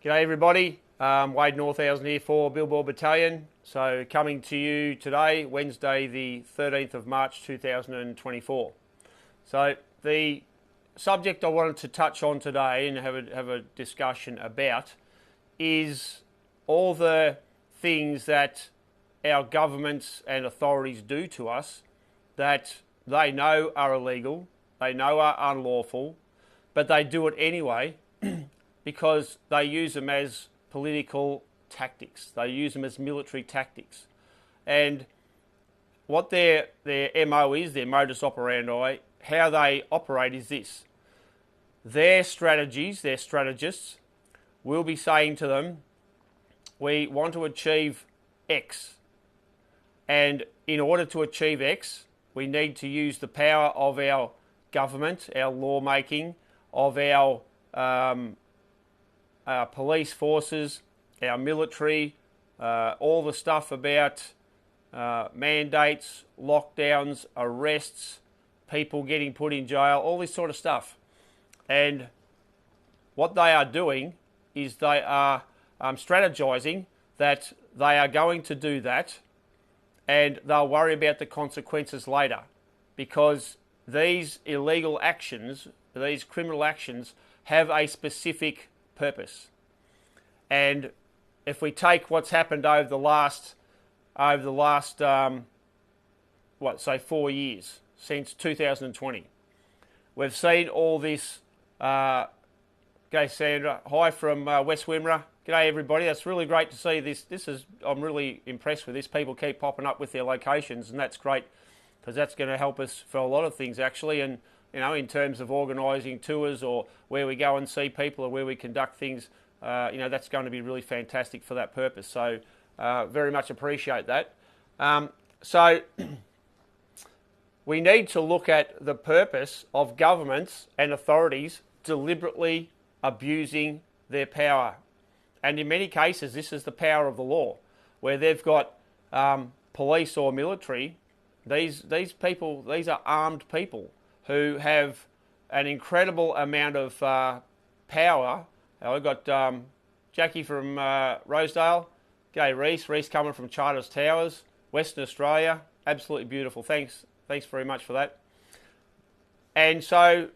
G'day everybody, Wade Northausen here for Billboard Battalion. So coming to you today, Wednesday the 13th of March 2024. So the subject I wanted to touch on today and have a discussion about is all the things that our governments and authorities do to us that they know are illegal, they know are unlawful, but they do it anyway because they use them as political tactics. They use them as military tactics. And what their MO is, their modus operandi, how they operate is this. Their strategies, their strategists, will be saying to them, we want to achieve X. And in order to achieve X, we need to use the power of our government, our lawmaking, of our police forces, our military, all the stuff about mandates, lockdowns, arrests, people getting put in jail, all this sort of stuff. And what they are doing is they are strategizing that they are going to do that and they'll worry about the consequences later, because these illegal actions, these criminal actions, have a specific purpose. And if we take what's happened over the last 4 years, since 2020, we've seen all this. G'day Sandra, hi from West Wimmera. G'day everybody. That's really great to see this. I'm really impressed with this. People keep popping up with their locations, and that's great because that's going to help us for a lot of things actually. And in terms of organising tours or where we go and see people or where we conduct things, that's going to be really fantastic for that purpose. So very much appreciate that. So we need to look at the purpose of governments and authorities deliberately abusing their power. And in many cases, this is the power of the law, where they've got police or military. These people, these are armed people who have an incredible amount of power. We've got Jackie from Rosedale. G'day Reese. Reese coming from Charters Towers, Western Australia. Absolutely beautiful. Thanks very much for that. And so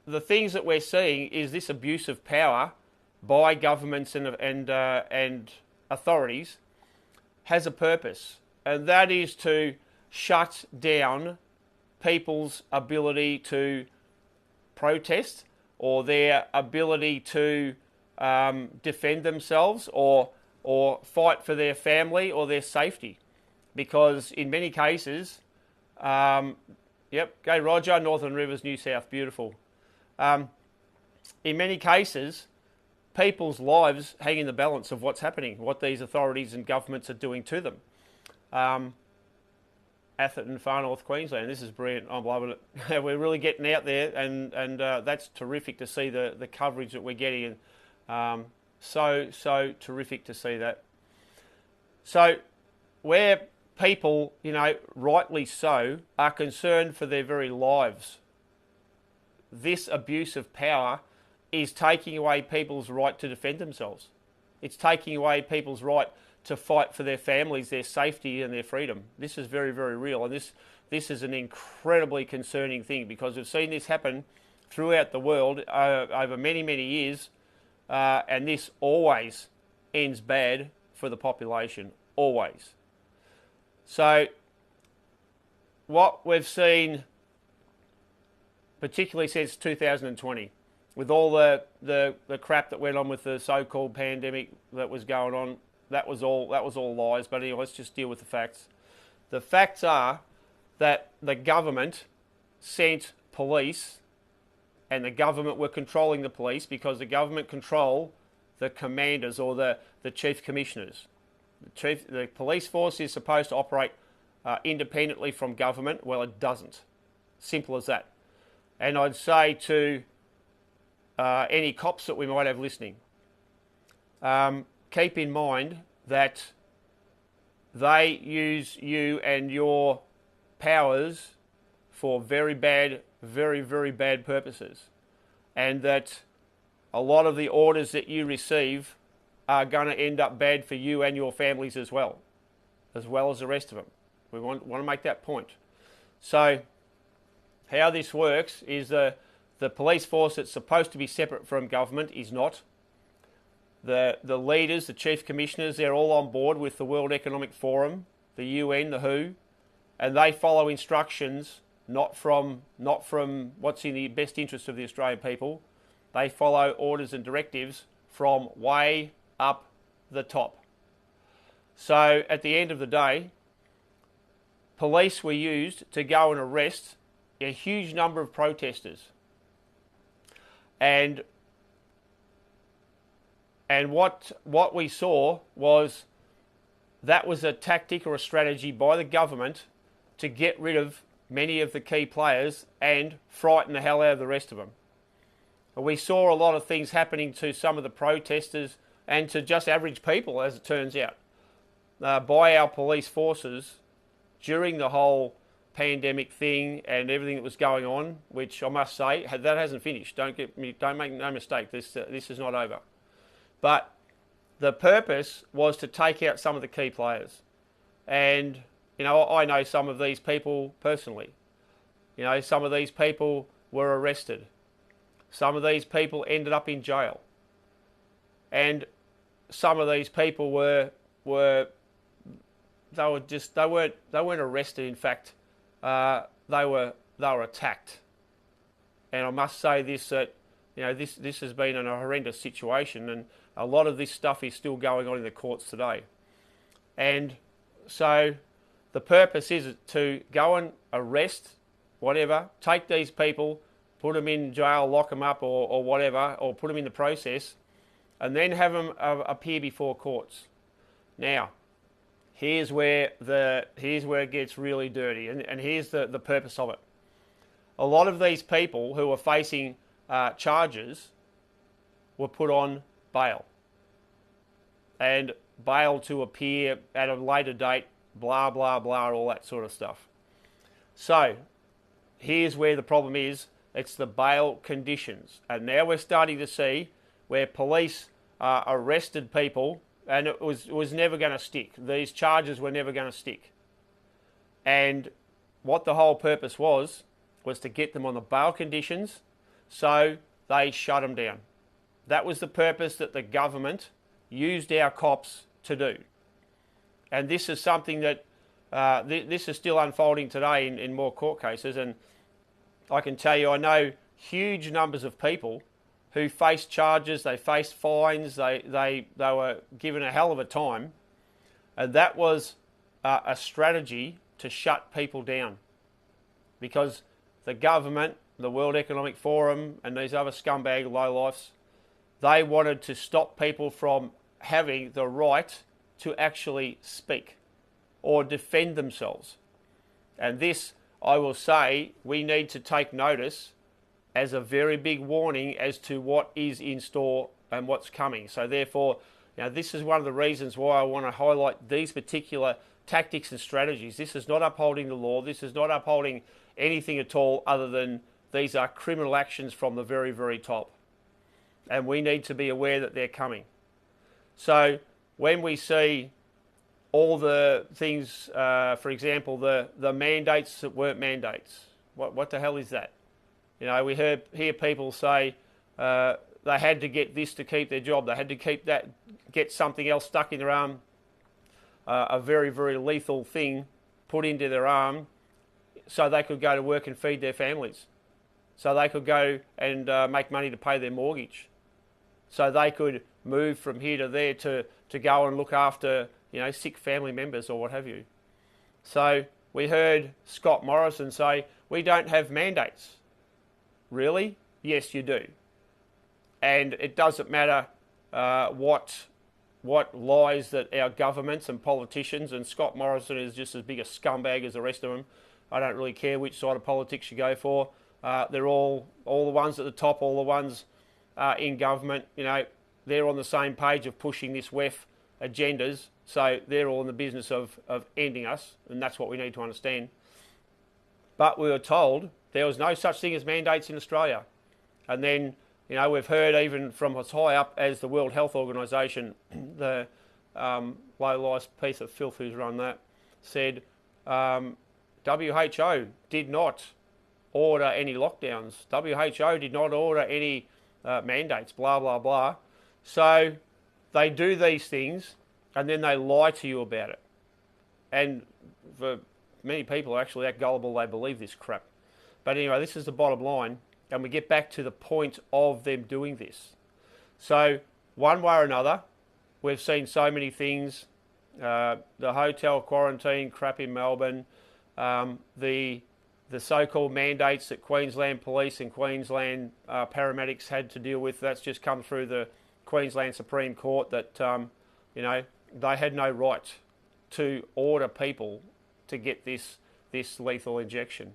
the things that we're seeing is this abuse of power by governments and authorities has a purpose, and that is to shut down people's ability to protest or their ability to defend themselves or fight for their family or their safety. Because in many cases, go Roger, Northern Rivers, New South, beautiful. In many cases, people's lives hang in the balance of what's happening, what these authorities and governments are doing to them. Atherton, Far North Queensland, this is brilliant. I'm loving it. We're really getting out there, and that's terrific to see the coverage that we're getting. So terrific to see that. So where people, rightly so, are concerned for their very lives, this abuse of power is taking away people's right to defend themselves. It's taking away people's right to fight for their families, their safety and their freedom. This is very, very real, and this is an incredibly concerning thing, because we've seen this happen throughout the world over many, many years, and this always ends bad for the population, always. So what we've seen, particularly since 2020, with all the crap that went on with the so-called pandemic that was going on, that was all lies. But anyway, let's just deal with the facts. The facts are that the government sent police, and the government were controlling the police because the government control the commanders or the chief commissioners. The police force is supposed to operate independently from government. Well, it doesn't. Simple as that. And I'd say to any cops that we might have listening, keep in mind that they use you and your powers for very bad, very, very bad purposes. And that a lot of the orders that you receive are going to end up bad for you and your families as well as the rest of them. We want to make that point. So how this works is the police force that's supposed to be separate from government is not. The leaders, the chief commissioners, they're all on board with the World Economic Forum, the UN, the WHO, and they follow instructions not from what's in the best interest of the Australian people. They follow orders and directives from way up the top. So at the end of the day, police were used to go and arrest a huge number of protesters. And what we saw was that was a tactic or a strategy by the government to get rid of many of the key players and frighten the hell out of the rest of them. We saw a lot of things happening to some of the protesters and to just average people, as it turns out, by our police forces during the whole pandemic thing and everything that was going on, which I must say, that hasn't finished. Don't make no mistake, this is not over. But the purpose was to take out some of the key players. And, you know, I know some of these people personally. You know, some of these people were arrested. Some of these people ended up in jail. And some of these people weren't arrested. In fact, they were attacked. And I must say this, that, you know, this has been a horrendous situation, and a lot of this stuff is still going on in the courts today. And so the purpose is to go and arrest, whatever, take these people, put them in jail, lock them up or whatever, or put them in the process, and then have them appear before courts. Now, here's where it gets really dirty, and here's the purpose of it. A lot of these people who are facing charges were put on bail. And bail to appear at a later date, blah, blah, blah, all that sort of stuff. So, here's where the problem is. It's the bail conditions. And now we're starting to see where police arrested people, and it was never going to stick. These charges were never going to stick. And what the whole purpose was to get them on the bail conditions, so they shut them down. That was the purpose that the government used our cops to do. And this is something that this is still unfolding today in more court cases. And I can tell you, I know huge numbers of people who faced charges, they faced fines, they were given a hell of a time. And that was a strategy to shut people down. Because the government, the World Economic Forum, and these other scumbag lowlifes, they wanted to stop people from having the right to actually speak or defend themselves. And this, I will say, we need to take notice as a very big warning as to what is in store and what's coming. So therefore, you know, this is one of the reasons why I want to highlight these particular tactics and strategies. This is not upholding the law. This is not upholding anything at all other than these are criminal actions from the very, very top. And we need to be aware that they're coming. So when we see all the things, for example, the mandates that weren't mandates, what the hell is that? You know, we hear people say they had to get this to keep their job. They had to get something else stuck in their arm, a very, very lethal thing put into their arm so they could go to work and feed their families. So they could go and make money to pay their mortgage. So they could move from here to there to go and look after, you know, sick family members or what have you. So we heard Scott Morrison say, we don't have mandates. Really? Yes, you do. And it doesn't matter what lies that our governments and politicians, and Scott Morrison is just as big a scumbag as the rest of them. I don't really care which side of politics you go for. They're all the ones at the top, all the ones in government, you know, they're on the same page of pushing this WEF agendas. So they're all in the business of ending us, and that's what we need to understand. But we were told there was no such thing as mandates in Australia. And then You know, we've heard even from as high up as the World Health Organization, the low-life piece of filth who's run that, said WHO did not order any lockdowns. WHO did not order any mandates, blah, blah, blah. So they do these things and then they lie to you about it. And for many people are actually that gullible, they believe this crap. But anyway, this is the bottom line, and we get back to the point of them doing this. So one way or another, we've seen so many things, the hotel quarantine crap in Melbourne, the so-called mandates that Queensland Police and Queensland paramedics had to deal with. That's just come through the Queensland Supreme Court that, you know, they had no right to order people to get this lethal injection.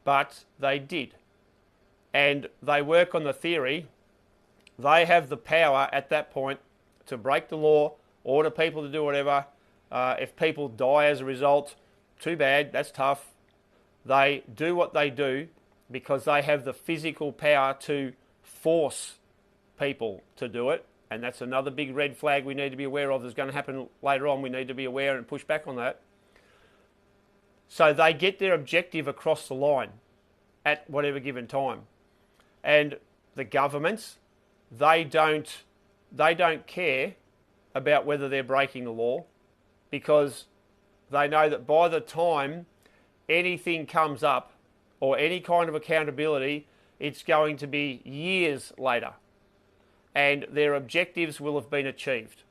But they did. And they work on the theory they have the power at that point to break the law, order people to do whatever. If people die as a result, too bad, that's tough. They do what they do because they have the physical power to force people to do it. And that's another big red flag we need to be aware of that's going to happen later on. We need to be aware and push back on that. So they get their objective across the line at whatever given time. And the governments, they don't care about whether they're breaking the law, because they know that by the time anything comes up or any kind of accountability, it's going to be years later. And their objectives will have been achieved.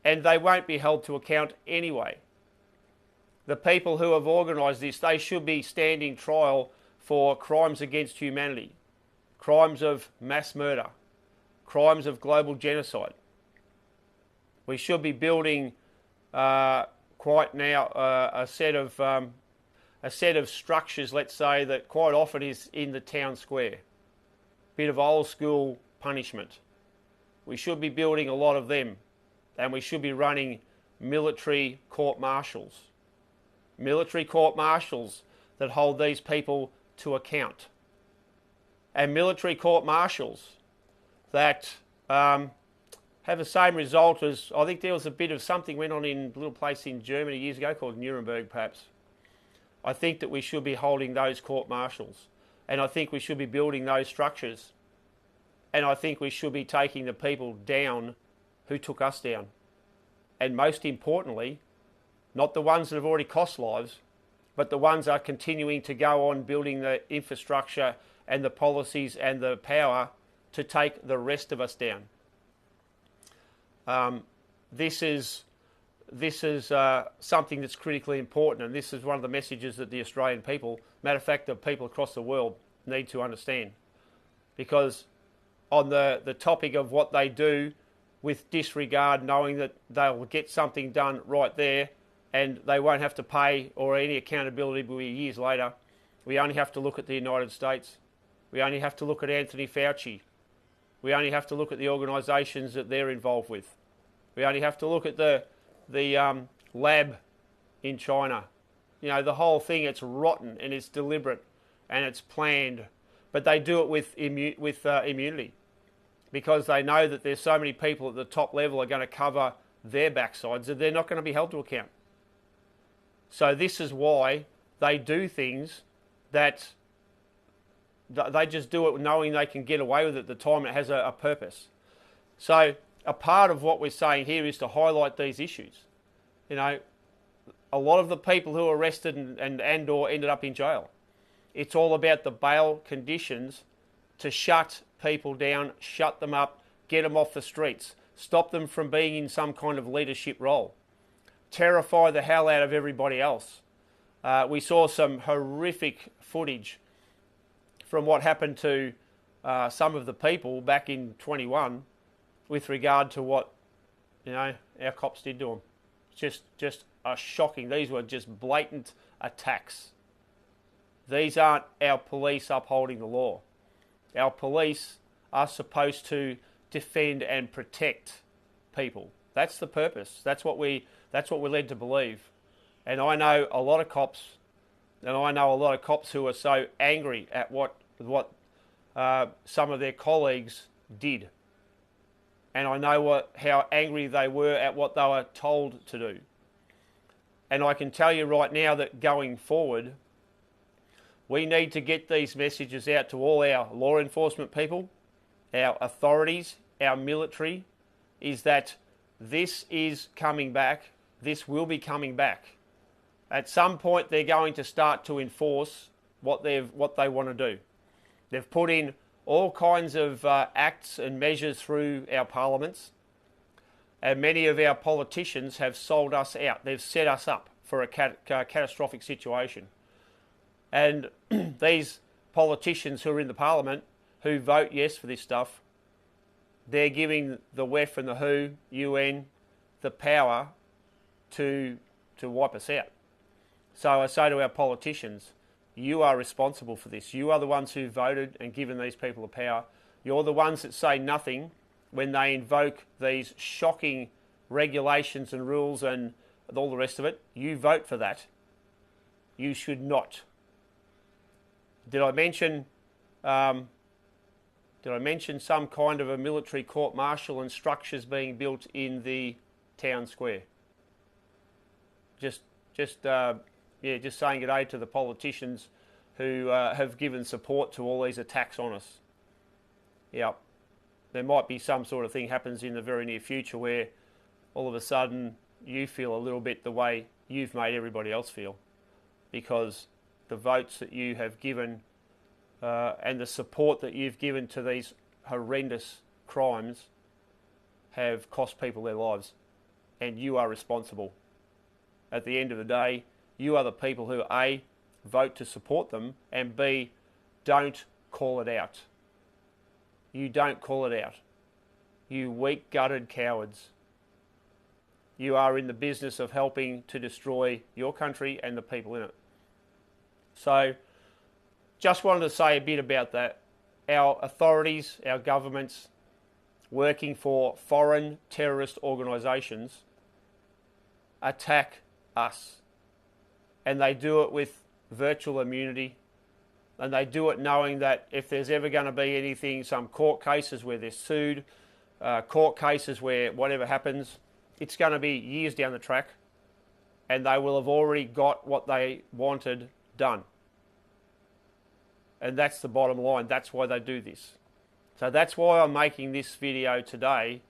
And they won't be held to account anyway. The people who have organised this, they should be standing trial for crimes against humanity, crimes of mass murder, crimes of global genocide. We should be building quite now a set of structures, let's say, that quite often is in the town square. Bit of old school punishment. We should be building a lot of them, and we should be running military court-martials. Military court-martials that hold these people to account. And military court-martials that have the same result as, I think there was a bit of something went on in a little place in Germany years ago called Nuremberg, perhaps. I think that we should be holding those court-martials. And I think we should be building those structures. And I think we should be taking the people down who took us down. And most importantly, not the ones that have already cost lives, but the ones that are continuing to go on building the infrastructure and the policies and the power to take the rest of us down. This is something that's critically important, and this is one of the messages that the Australian people, matter of fact, the people across the world, need to understand. Because on the topic of what they do with disregard, knowing that they'll get something done right there and they won't have to pay or any accountability will be years later, we only have to look at the United States. We only have to look at Anthony Fauci. We only have to look at the organisations that they're involved with. We only have to look at the lab in China. You know, the whole thing, it's rotten and it's deliberate and it's planned. But they do it with immunity, because they know that there's so many people at the top level are going to cover their backsides that they're not going to be held to account. So this is why they do things that they just do it knowing they can get away with it at the time it has a purpose. So a part of what we're saying here is to highlight these issues. You know, a lot of the people who are arrested and or ended up in jail, it's all about the bail conditions to shut people down, shut them up, get them off the streets, stop them from being in some kind of leadership role, terrify the hell out of everybody else. We saw some horrific footage from what happened to some of the people back in 21 with regard to what, you know, our cops did to them. Just a shocking. These were just blatant attacks. These aren't our police upholding the law. Our police are supposed to defend and protect people. That's the purpose. That's what we're led to believe. And I know a lot of cops, who are so angry at what some of their colleagues did. And I know how angry they were at what they were told to do. And I can tell you right now that going forward, we need to get these messages out to all our law enforcement people, our authorities, our military, is that this is coming back. This will be coming back. At some point, they're going to start to enforce what they want to do. They've put in all kinds of acts and measures through our parliaments, and many of our politicians have sold us out. They've set us up for a catastrophic situation. And these politicians who are in the parliament, who vote yes for this stuff, they're giving the WEF and the WHO, UN, the power to wipe us out. So I say to our politicians, you are responsible for this. You are the ones who voted and given these people the power. You're the ones that say nothing when they invoke these shocking regulations and rules and all the rest of it. You vote for that. You should not. Did I mention some kind of a military court-martial and structures being built in the town square? Just saying good day to the politicians who have given support to all these attacks on us. Yeah, there might be some sort of thing happens in the very near future where all of a sudden you feel a little bit the way you've made everybody else feel, because the votes that you have given and the support that you've given to these horrendous crimes have cost people their lives, and you are responsible. At the end of the day, you are the people who A, vote to support them, and B, don't call it out. You don't call it out. You weak-gutted cowards. You are in the business of helping to destroy your country and the people in it. So, just wanted to say a bit about that. Our authorities, our governments, working for foreign terrorist organisations, attack us. And they do it with virtual immunity. And they do it knowing that if there's ever going to be anything, some court cases where they're sued, court cases where whatever happens, it's going to be years down the track, and they will have already got what they wanted done. And that's the bottom line. That's why they do this. So that's why I'm making this video today,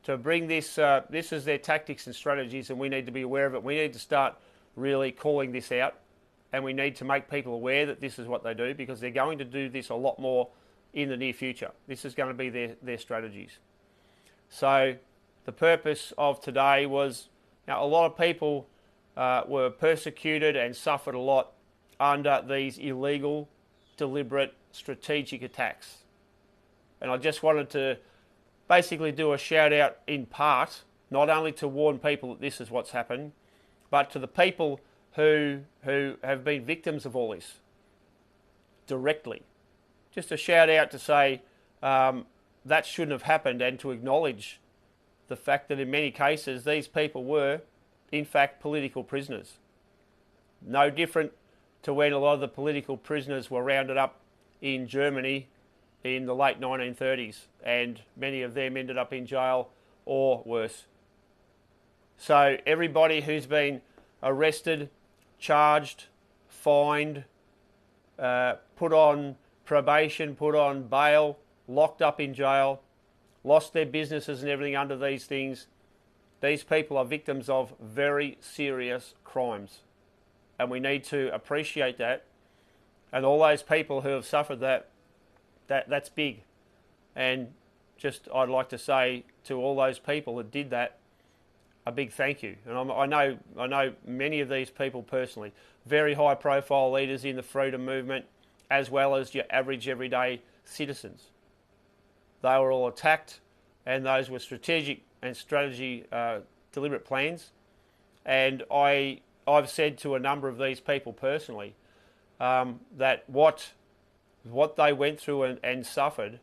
to bring this, this is their tactics and strategies, and we need to be aware of it. We need to start really calling this out, and we need to make people aware that this is what they do, because they're going to do this a lot more in the near future. This is going to be their strategies. So the purpose of today was, now a lot of people were persecuted and suffered a lot under these illegal, deliberate, strategic attacks. And I just wanted to basically do a shout out in part, not only to warn people that this is what's happened, but to the people who have been victims of all this directly. Just a shout out to say that shouldn't have happened, and to acknowledge the fact that in many cases these people were in fact political prisoners. No different to when a lot of the political prisoners were rounded up in Germany in the late 1930s, and many of them ended up in jail or worse. So everybody who's been arrested, charged, fined, put on probation, put on bail, locked up in jail, lost their businesses and everything under these things, these people are victims of very serious crimes. And we need to appreciate that. And all those people who have suffered that's big. And just, I'd like to say to all those people that did that, a big thank you. And I know many of these people personally, very high profile leaders in the freedom movement, as well as your average everyday citizens. They were all attacked, and those were strategic and deliberate plans. And I've said to a number of these people personally that what they went through and suffered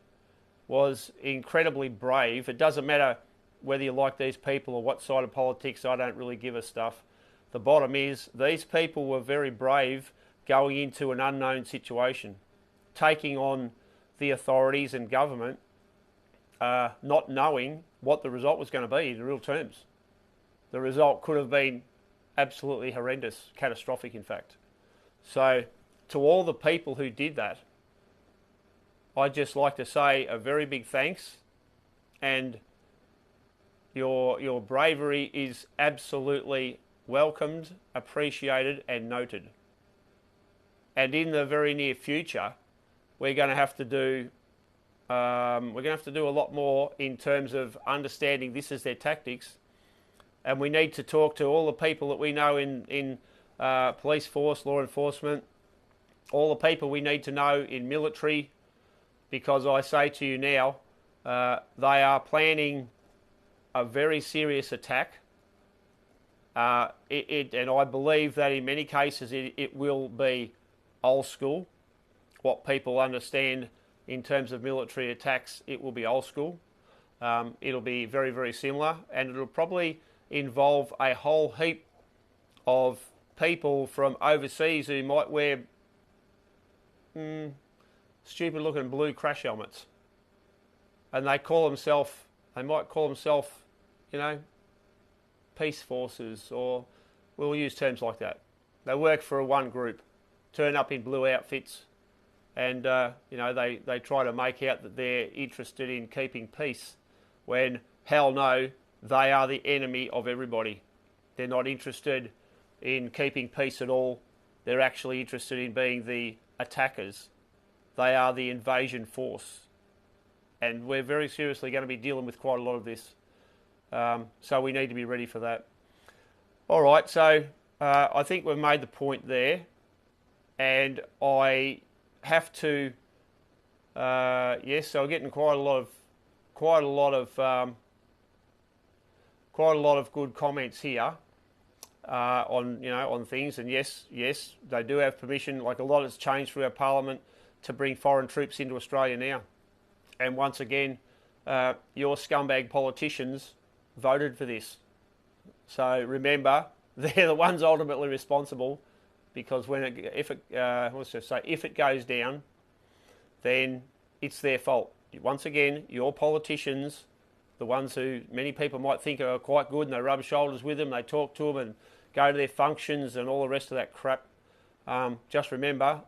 was incredibly brave. It doesn't matter whether you like these people or what side of politics, I don't really give a stuff. The bottom is, these people were very brave going into an unknown situation, taking on the authorities and government not knowing what the result was going to be in real terms. The result could have been absolutely horrendous, catastrophic in fact. So to all the people who did that, I'd just like to say a very big thanks, and your bravery is absolutely welcomed, appreciated and noted. And in the very near future, we're going to have to do a lot more in terms of understanding this is their tactics, and we need to talk to all the people that we know in police force, law enforcement, all the people we need to know in military, because I say to you now, they are planning a very serious attack. And I believe that in many cases it will be old school. What people understand in terms of military attacks, it will be old school. It'll be very, very similar, and it'll probably involve a whole heap of people from overseas who might wear stupid looking blue crash helmets, and they might call themselves, peace forces, or we'll use terms like that. They work for one group, turn up in blue outfits, and they try to make out that they're interested in keeping peace, when hell no, they are the enemy of everybody. They're not interested in keeping peace at all. They're actually interested in being the attackers. They are the invasion force, and we're very seriously going to be dealing with quite a lot of this. So we need to be ready for that. All right, so I think we've made the point there, and I have to. Yes, so we're getting quite a lot of good comments here on things, and yes, they do have permission. Like, a lot has changed through our parliament to bring foreign troops into Australia now, and once again, your scumbag politicians voted for this. So remember, they're the ones ultimately responsible, because if it goes down, then it's their fault. Once again, your politicians, the ones who many people might think are quite good, and they rub shoulders with them, they talk to them and go to their functions and all the rest of that crap. Just remember,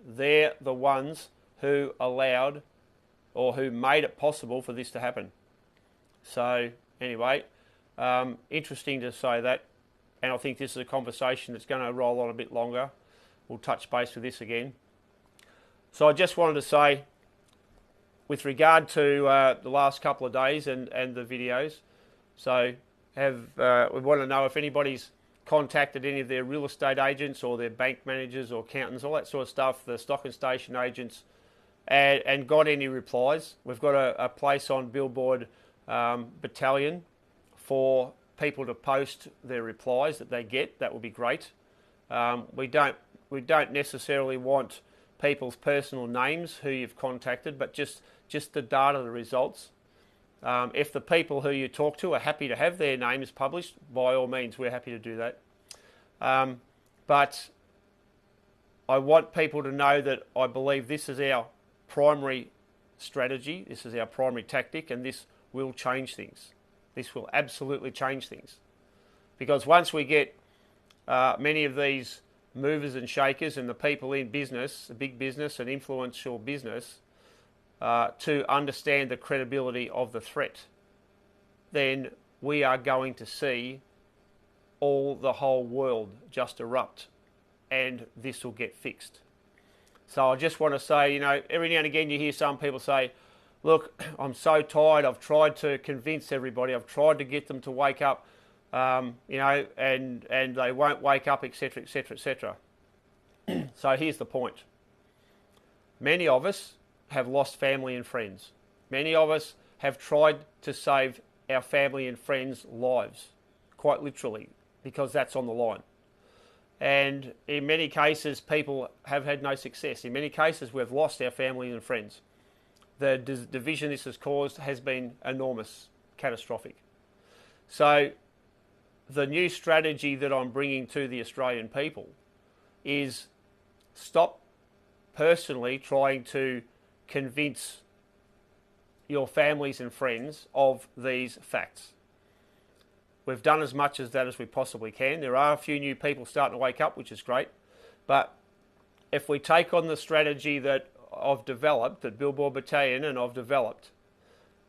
they're the ones who allowed or who made it possible for this to happen. So anyway, interesting to say that, and I think this is a conversation that's going to roll on a bit longer. We'll touch base with this again. So I just wanted to say, with regard to the last couple of days and the videos, so we want to know if anybody's contacted any of their real estate agents or their bank managers or accountants, all that sort of stuff, the stock and station agents, and got any replies. We've got a place on Billboard Battalion for people to post their replies that they get. That would be great. We don't necessarily want people's personal names who you've contacted, but just the data, the results. If the people who you talk to are happy to have their names published, by all means, we're happy to do that. But I want people to know that I believe this is our primary strategy, this is our primary tactic, and this will change things. This will absolutely change things. Because once we get many of these movers and shakers and the people in business, the big business and influential business, to understand the credibility of the threat, then we are going to see the whole world just erupt, and this will get fixed. So I just want to say, every now and again you hear some people say, look, I'm so tired, I've tried to convince everybody, I've tried to get them to wake up, and they won't wake up, etc., etc., etc. So here's the point. Many of us have lost family and friends. Many of us have tried to save our family and friends' lives, quite literally, because that's on the line. And in many cases, people have had no success. In many cases, we've lost our family and friends. The division this has caused has been enormous, catastrophic. So the new strategy that I'm bringing to the Australian people is stop personally trying to convince your families and friends of these facts. We've done as much as that as we possibly can. There are a few new people starting to wake up, which is great. But if we take on the strategy that I've developed, that Billboard Battalion and I've developed,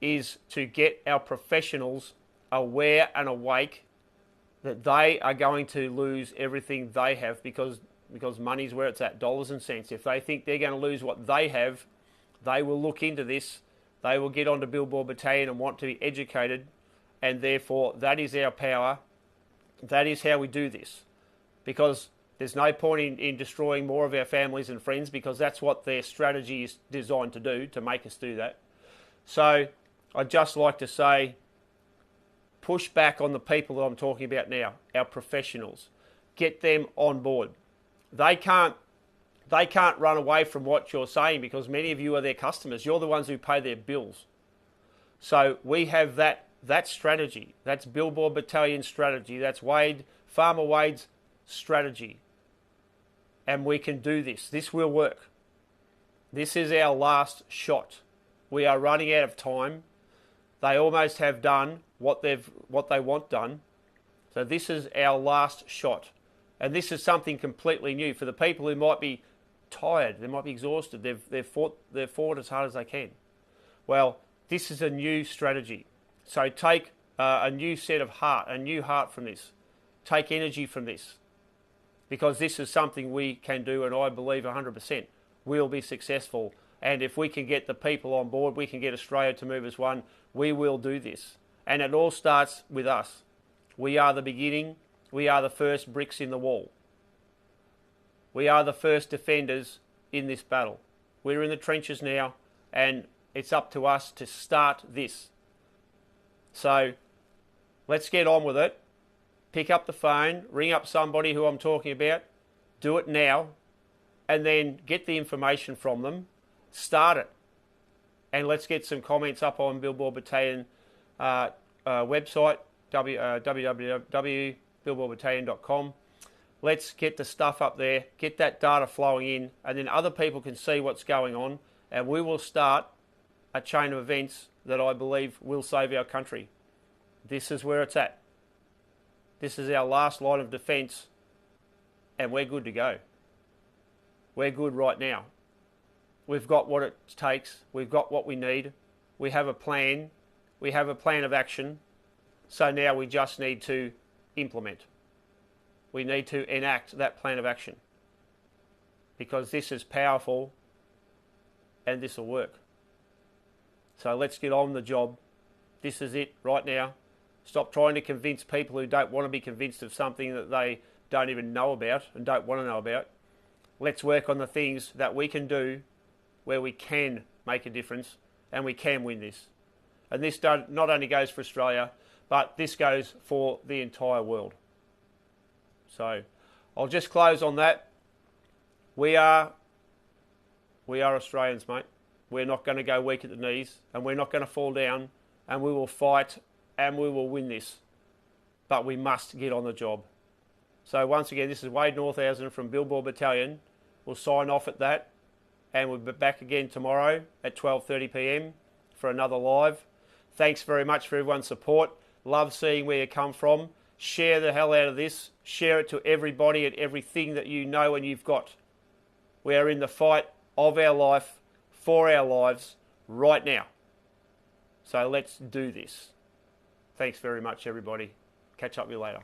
is to get our professionals aware and awake that they are going to lose everything they have because money's where it's at, dollars and cents. If they think they're going to lose what they have, they will look into this. They will get onto Billboard Battalion and want to be educated, and therefore that is our power. That is how we do this, because there's no point in destroying more of our families and friends, because that's what their strategy is designed to do, to make us do that. So I'd just like to say, push back on the people that I'm talking about now, our professionals. Get them on board. They can't run away from what you're saying, because many of you are their customers. You're the ones who pay their bills. So we have that strategy. That's Billboard Battalion strategy. That's Farmer Wade's strategy. And we can do this. This will work. This is our last shot. We are running out of time. They almost have done what they want done. So this is our last shot. And this is something completely new for the people who might be tired, they might be exhausted, they've fought as hard as they can. Well, this is a new strategy. So take a new set of heart, a new heart from this. Take energy from this, because this is something we can do, and I believe 100% we'll be successful. And if we can get the people on board, we can get Australia to move as one, we will do this. And it all starts with us. We are the beginning. We are the first bricks in the wall. We are the first defenders in this battle. We're in the trenches now, and it's up to us to start this. So let's get on with it. Pick up the phone, ring up somebody who I'm talking about, do it now, and then get the information from them, start it. And let's get some comments up on Billboard Battalion website, www.billboardbattalion.com. Let's get the stuff up there, get that data flowing in, and then other people can see what's going on, and we will start a chain of events that I believe will save our country. This is where it's at. This is our last line of defence, and we're good to go. We're good right now. We've got what it takes. We've got what we need. We have a plan. We have a plan of action. So now we just need to implement. We need to enact that plan of action, because this is powerful and this will work. So let's get on the job. This is it right now. Stop trying to convince people who don't want to be convinced of something that they don't even know about and don't want to know about. Let's work on the things that we can do where we can make a difference and we can win this. And this not only goes for Australia, but this goes for the entire world. So I'll just close on that. We are Australians, mate. We're not going to go weak at the knees, and we're not going to fall down, and we will fight and we will win this. But we must get on the job. So once again, this is Wade Northausen from Billboard Battalion. We'll sign off at that, and we'll be back again tomorrow at 12:30 p.m. for another live. Thanks very much for everyone's support. Love seeing where you come from. Share the hell out of this. Share it to everybody and everything that you know and you've got. We are in the fight of our life, for our lives, right now. So let's do this. Thanks very much, everybody. Catch up with you later.